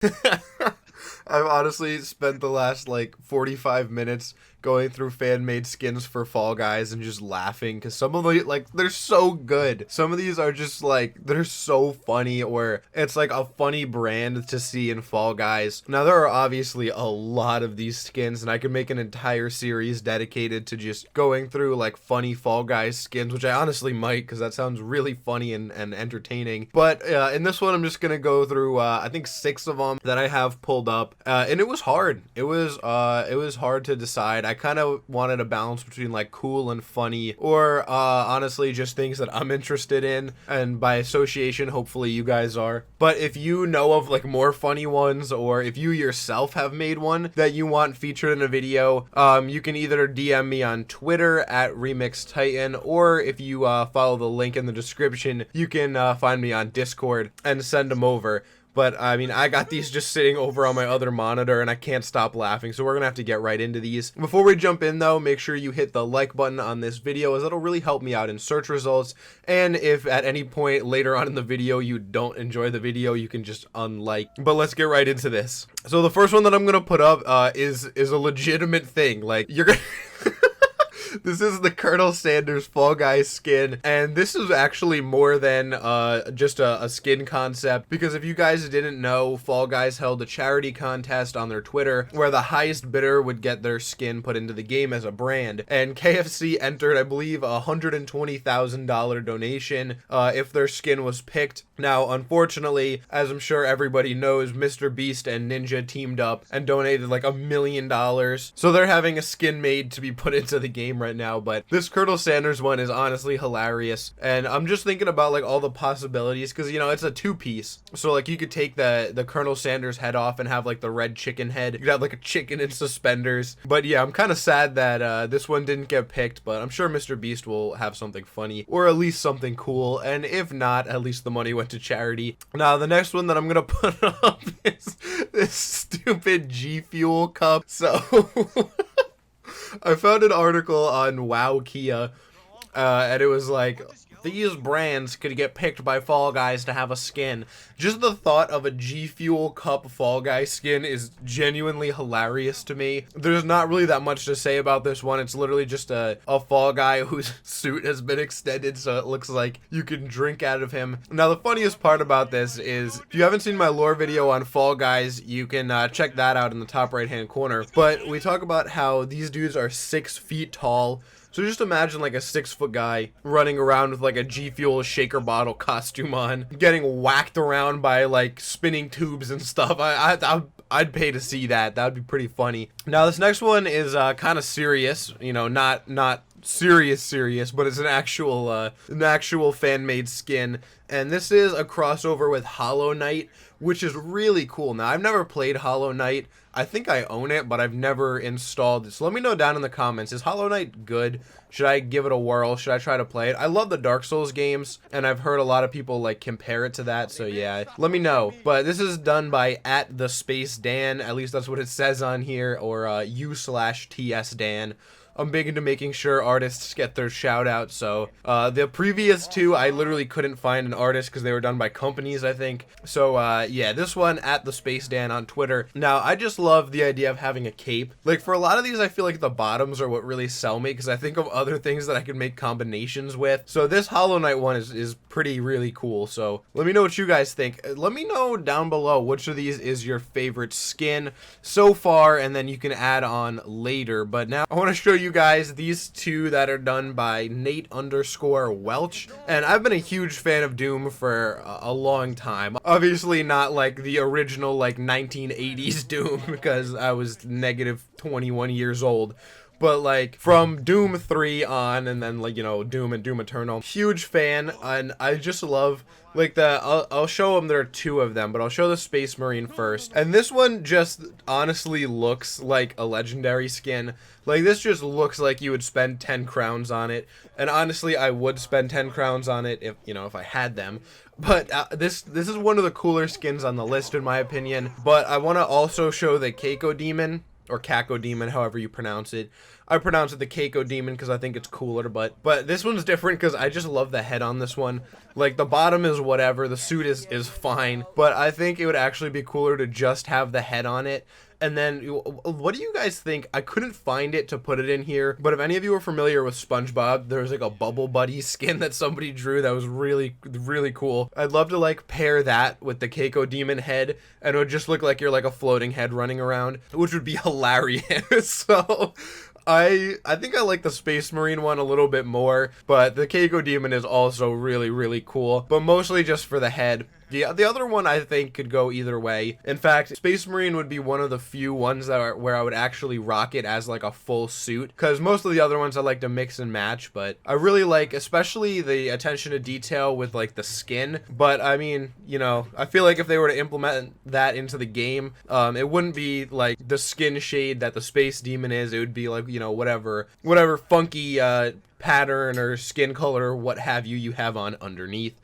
I've honestly spent the last like 45 minutes going through fan made skins for Fall Guys and just laughing because some of them, like, they're so good. Some of these are just like, they're so funny, or it's like a funny brand to see in Fall Guys. Now, there are obviously a lot of these skins, and I could make an entire series dedicated to just going through like funny Fall Guys skins, which I honestly might because that sounds really funny and entertaining. But in this one, I'm just gonna go through, I think 6 of them that I have pulled up, and it was hard. It was hard to decide. I kind of wanted a balance between like cool and funny, or honestly just things that I'm interested in, and by association hopefully you guys are. But if you know of like more funny ones, or if you yourself have made one that you want featured in a video, you can either DM me on Twitter at Remix Titan, or if you follow the link in the description, you can find me on Discord and send them over. But, I mean, I got these just sitting over on my other monitor, and I can't stop laughing, so we're gonna have to get right into these. Before we jump in, though, make sure you hit the like button on this video, as it'll really help me out in search results. And if at any point later on in the video you don't enjoy the video, you can just unlike. But let's get right into this. So the first one that I'm gonna put up is a legitimate thing. Like, you're gonna... This is the Colonel Sanders Fall Guys skin, and this is actually more than just a skin concept, because if you guys didn't know, Fall Guys held a charity contest on their Twitter where the highest bidder would get their skin put into the game as a brand, and KFC entered, I believe, a $120,000 donation if their skin was picked. Now, unfortunately, as I'm sure everybody knows, Mr. Beast and Ninja teamed up and donated like $1 million, so they're having a skin made to be put into the game right now. But this Colonel Sanders one is honestly hilarious, and I'm just thinking about like all the possibilities, because, you know, it's a 2-piece, so like you could take the Colonel Sanders head off and have like the red chicken head. You could have like a chicken in suspenders. But yeah, I'm kind of sad that this one didn't get picked, but I'm sure Mr. Beast will have something funny, or at least something cool, and if not, at least the money went to charity. Now, the next one that I'm gonna put up is this stupid G Fuel cup. So I found an article on WoW Kia, and it was like, these brands could get picked by Fall Guys to have a skin. Just the thought of a G Fuel Cup Fall Guys skin is genuinely hilarious to me. There's not really that much to say about this one. It's literally just a Fall Guy whose suit has been extended so it looks like you can drink out of him. Now, the funniest part about this is, if you haven't seen my lore video on Fall Guys, you can check that out in the top right hand corner. But we talk about how these dudes are 6 feet tall. So just imagine like a 6-foot guy running around with like a G Fuel shaker bottle costume on, getting whacked around by like spinning tubes and stuff. I'd pay to see that. That would be pretty funny. Now, this next one is kind of serious. You know, not serious, but it's an actual fan-made skin, and this is a crossover with Hollow Knight, which is really cool. Now, I've never played Hollow Knight. I think I own it, but I've never installed it. So let me know down in the comments, is Hollow Knight good? Should I give it a whirl? Should I try to play it? I love the Dark Souls games, and I've heard a lot of people like compare it to that, so yeah, let me know. But this is done by @TheSpaceDan, at least that's what it says on here, or u/TSDan. I'm big into making sure artists get their shout out. So the previous 2, I literally couldn't find an artist because they were done by companies, I think. So yeah, this one @TheSpaceDan on Twitter. Now, I just love the idea of having a cape. Like, for a lot of these, I feel like the bottoms are what really sell me, because I think of other things that I can make combinations with. So this Hollow Knight one is pretty really cool. So let me know what you guys think. Let me know down below which of these is your favorite skin so far, and then you can add on later. But now I want to show you guys these 2 that are done by Nate_Welch, and I've been a huge fan of Doom for a long time. Obviously not like the original like 1980s Doom, because I was negative 21 years old. But like from Doom 3 on, and then like, you know, Doom and Doom Eternal, huge fan. And I just love like I'll show them, there are 2 of them, but I'll show the Space Marine first. And this one just honestly looks like a legendary skin. Like, this just looks like you would spend 10 crowns on it, and honestly I would spend 10 crowns on it if, you know, if I had them. But this is one of the cooler skins on the list in my opinion. But I want to also show the Keiko Demon. or Cacodemon, however you pronounce it. I pronounce it the Cacodemon because I think it's cooler, but this one's different because I just love the head on this one. Like, the bottom is whatever, the suit is fine, but I think it would actually be cooler to just have the head on it. And then, what do you guys think? I couldn't find it to put it in here, but if any of you are familiar with SpongeBob, there's like a Bubble Buddy skin that somebody drew that was really, really cool. I'd love to like pair that with the Cacodemon head, and it would just look like you're like a floating head running around, which would be hilarious. So I think I like the Space Marine one a little bit more, but the Cacodemon is also really, really cool, but mostly just for the head. The other one I think could go either way. In fact, Space Marine would be one of the few ones that where I would actually rock it as like a full suit, because most of the other ones I like to mix and match, but I really like especially the attention to detail with like the skin. But I mean, you know, I feel like if they were to implement that into the game, it wouldn't be like the skin shade that the Space Demon is. It would be like, you know, whatever funky pattern or skin color or what have you have on underneath.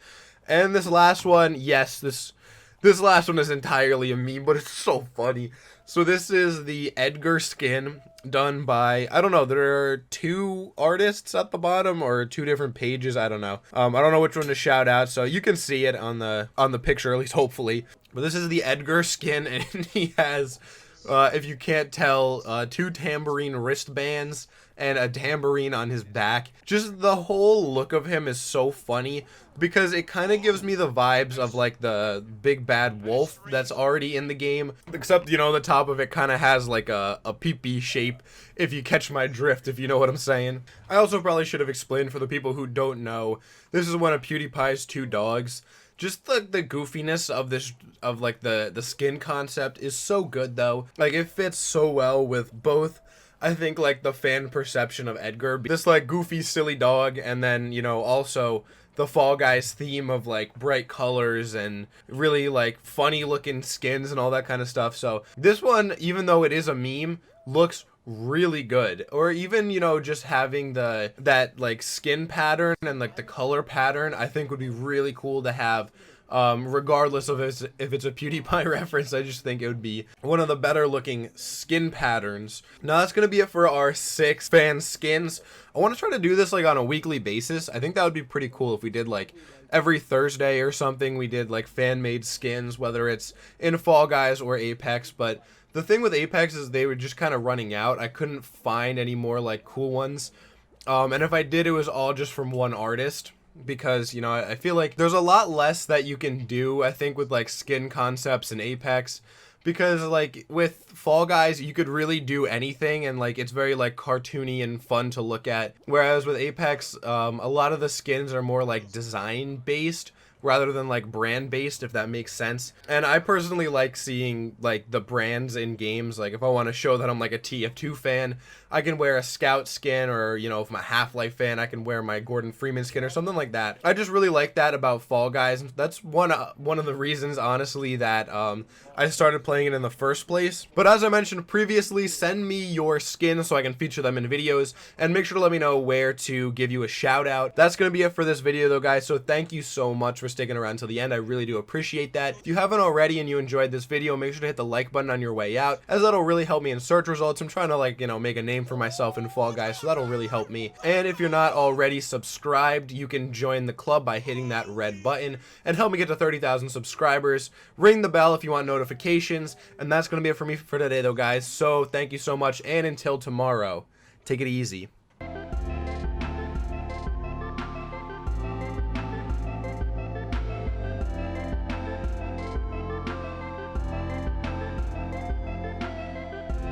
And this last one, yes, this last one is entirely a meme, but it's so funny. So this is the Edgar skin done by, I don't know, there are 2 artists at the bottom or 2 different pages, I don't know. I don't know which one to shout out, so you can see it on the picture, at least hopefully. But this is the Edgar skin, and he has, if you can't tell, 2 tambourine wristbands and a tambourine on his back. Just the whole look of him is so funny because it kind of gives me the vibes of like the big bad wolf that's already in the game, except, you know, the top of it kind of has like a peepee shape, if you catch my drift, if you know what I'm saying. I also probably should have explained for the people who don't know, this is one of PewDiePie's 2 dogs. Just the goofiness of this, of like the skin concept is so good though. Like, it fits so well with both, I think, like the fan perception of Edgar, this like goofy silly dog, and then, you know, also the Fall Guys theme of like bright colors and really like funny looking skins and all that kind of stuff. So this one, even though it is a meme, looks really good. Or even, you know, just having that like skin pattern and like the color pattern, I think would be really cool to have. Regardless of if it's a PewDiePie reference, I just think it would be one of the better looking skin patterns. Now that's going to be it for our 6 fan skins. I want to try to do this like on a weekly basis. I think that would be pretty cool if we did like every Thursday or something, we did like fan made skins, whether it's in Fall Guys or Apex. But the thing with Apex is they were just kind of running out. I couldn't find any more like cool ones. And if I did, it was all just from one artist. Because, you know, I feel like there's a lot less that you can do, I think, with like skin concepts in Apex, because like with Fall Guys you could really do anything, and like it's very like cartoony and fun to look at, whereas with Apex a lot of the skins are more like design based rather than like brand based, if that makes sense. And I personally like seeing like the brands in games. Like if I want to show that I'm like a TF2 fan, I can wear a Scout skin, or, you know, if I'm a Half-Life fan, I can wear my Gordon Freeman skin or something like that. I just really like that about Fall Guys. That's one of the reasons, honestly, that I started playing it in the first place. But as I mentioned previously, send me your skins so I can feature them in videos, and make sure to let me know where to give you a shout out. That's gonna be it for this video though, guys, so thank you so much for sticking around till the end. I really do appreciate that. If you haven't already and you enjoyed this video, make sure to hit the like button on your way out, as that'll really help me in search results. I'm trying to, like, you know, make a name for myself in Fall Guys, so that'll really help me. And if you're not already subscribed, you can join the club by hitting that red button and help me get to 30,000 subscribers. Ring the bell if you want notifications, and that's gonna be it for me for today though, guys. So thank you so much, and until tomorrow, take it easy.